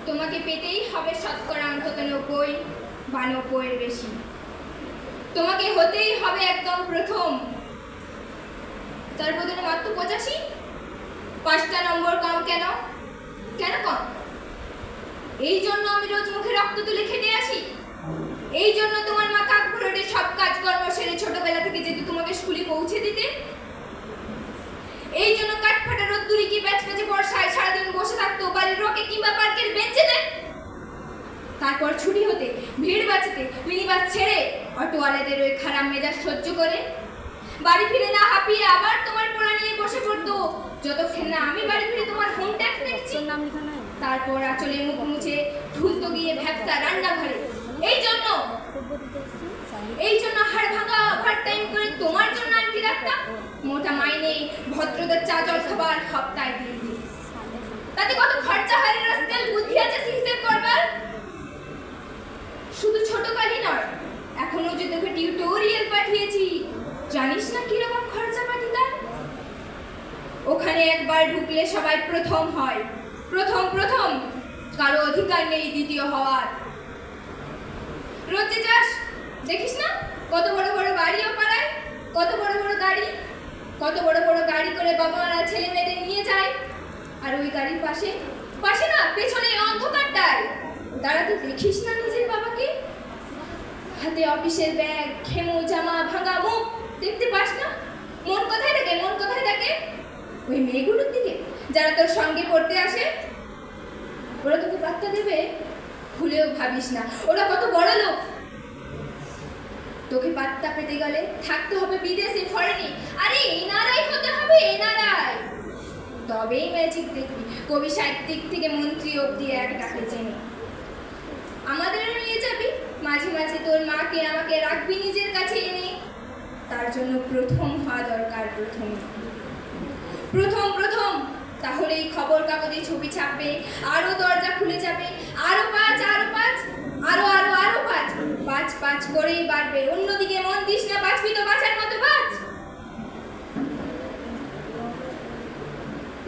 তোমাকে পেতেই হবে শতকরা অন্তত 90 বা 90-এর বেশি। তোমাকে হতেই হবে একদম প্রথম। তার বদলে মাত্র 85? 5টা নম্বর কম কেন? কেন কম? এই জন্য আমি রোজ মুখে রক্ত তুলে খেতে আসি? এই জন্য তোমার মা কাক ভোরে সব কাজকর্ম সেরে ছোটবেলা থেকে যেত তোমাকে স্কুলে পৌঁছে দিতে? এই জন্য কাঠফাটা রোদ্দুরি কি প্যাচপ্যাচে বর্ষায় সারাদিন বসে থাকতো বাড়ির রকে কিংবা পার্কের বেঞ্চেতে? তারপর ছুটি হতে ভিড় বাঁচাতে মিনিবাস ছেড়ে অটোওয়ালাদের ওই খারাপ মেজাজ সহ্য করে বাড়ি ফিরে না হাঁপিয়ে আবার তোমার পড়া নিয়ে বসে পড়তো যতক্ষণ না আমি বাড়ি ফিরে তোমার হোম ট্যাক্স দেখছি। তারপর আঁচলে মুখ মুছে ঠুলতো গিয়ে ভ্যাপসা রান্নাঘরে। এই জন্য হাড় ভাঙা ওভার টাইম করে তোমার জন্য আনতে রাখতাম মোটা মাইনে ভদ্রতার চা জল খাবার সপ্তাহে 3 দিন। তাতে কত খরচা হয় রাস্তায় বুদ্ধি আছে হিসেব করবার? শুধু ছোট কালি নয়, এখনো যে তোকে টিউটোরিয়াল পাঠিয়েছি, জানিস না কিরকম খরচা পাতি তার? ওখানে একবার ঢুকলে সবাই প্রথম হয়, প্রথম প্রথম, কারো অধিকার নেই দ্বিতীয় হওয়ার। রোজে যাস, দেখিস না কত বড় বড় গাড়িও পাড়ায়, কত বড় বড় গাড়ি, কত বড় বড় গাড়ি করে বাবারা ছেলে মেয়েদের নিয়ে যায়। আর ওই গাড়ির পাশে পাশে না পেছনে অন্ধকারটায় দাঁড়াতে দেখিস না নিজের বাবাকে? হাতে অফিসের ব্যাগ, খেমো জামা, ভাঙা মুখ, দেখতে পাস না? মন কোথায় থাকে, মন কোথায় থাকে? ওই মেয়েগুলোর দিকে যারা তোর সঙ্গে পড়তে আসে। ওরা তোকে পাত্তা দেবে? ভুলেও ভাবিস না ওরা কত বড় লোক। তোকে পাত্তা পেতে গেলে থাকতে হবে বিদেশে, ফরেনে। আরে এনআরআই হতে হবে, এনআরআই। তবেই ম্যাজিক দেখবি। কবি সাহিত্যিক থেকে মন্ত্রী অব্দি এক ডাকে চেনে। আমাদেরও নিয়ে যাবি মাঝে মাঝে, তোর মাকে আমাকে রাখবি নিজের কাছে এনে। তার জন্য প্রথম হওয়া দরকার, প্রথম প্রথম প্রথম। তাহলেই খবর কাগজে ছবি ছাপবে, আরো দরজা খুলে যাবে, আরো 5, আরো 5, আরো আরো আরো 5, 5 5 করেই বাড়বে। অন্যদিকে মন দিস না, বাঁচবি তো বাঁচার মতো বাঁচ।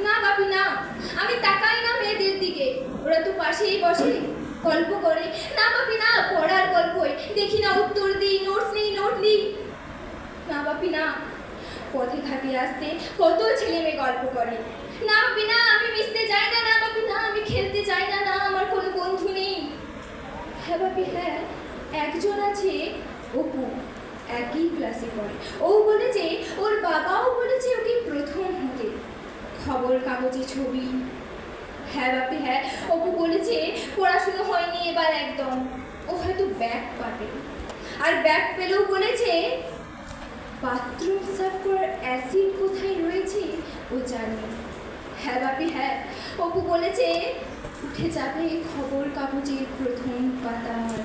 না বাপি না, আমি তাকাই না মেয়েদের দিকে, ওরা তো পাশেই বসে গল্প করে। না বাপি না, পড়ার গল্পই দেখি না, উত্তর দিই, নোটস নেই, নোট দিই। না বাপি না, পথে ঘাটে আসতে কত ছেলে মেয়ে গল্প করে। না বাপি না, আমি মিশতে যাই না। না বাপি না, আমি খেলতে যাই না। না, আমার কোনো বন্ধু নেই। হ্যাঁ বাপি হ্যাঁ, একজন আছে, অপু, একই ক্লাসে পড়ে। ও বলেছে ওর বাবাও বলেছে ওকে প্রথম হতে, খবর কাগজে ছবি। হ্যাঁ বাপি হ্যাঁ, অপু বলেছে পড়াশুনো হয়নি এবার একদম, ও হয়তো ব্যাক পাবে। আর ব্যাক পেলেও বলেছে বাথরুম সাফ করার অ্যাসিড কোথায় রয়েছে ও জানে। হ্যাঁ বাপি হ্যাঁ, অপু বলেছে উঠে যাবে খবর কাগজের প্রথম পাতায়।